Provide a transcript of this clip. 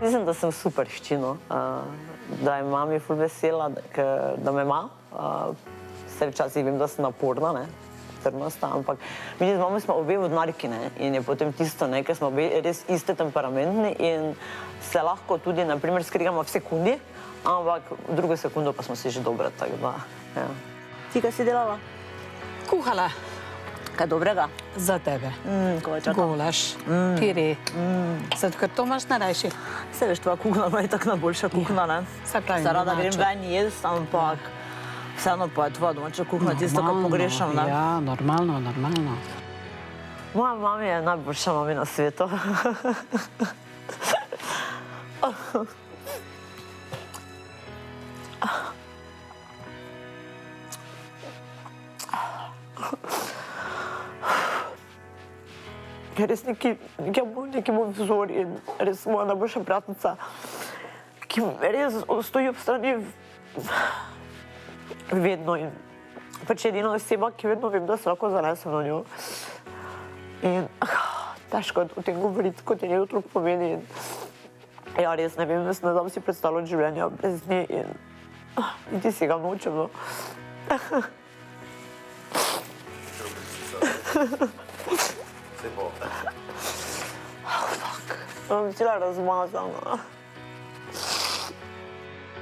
Mislim, da sem super hčino, da je mami ful vesela, da me ima. Vse včasih vem, da sem naporna, ne, trmasta, ampak mi z mamo smo obe vodnarki, ne, in je potem tisto, ne, ker smo obe res iste temperamentni in se lahko tudi, na primer, skrigamo v sekundi, ampak v drugo sekundo pa smo si že dobre, tako da, ja. Ti, kaj si delala? Kuhala. Kaj dobrega? Za tebe. Ko čakam. Gulaš, pire. Zato, ker to imaš najrajši. Se veš, tvoja kuhna je tako najboljša kuhna, ne? Saj pravim, Se rada grem domača. ven jesti, ampak vseeno pa je tvoja domača kuhna tisto, kar pogrešam, ne? Ja, normalno. Moja mama je najboljša mami na svetu. Je res neki moj vzor in res moja najboljša prijateljica, ki res stoji ob strani vedno in pač edina oseba, ki vedno vem, da se lahko zanesem na njo. In težko je o tem govoriti, kot je njej otrok pomeni. Ja, res ne vem, ne znam si predstavljati življenja brez nje in niti si ga nočem, no. Se bo. Fuck. Imam cela razmazana.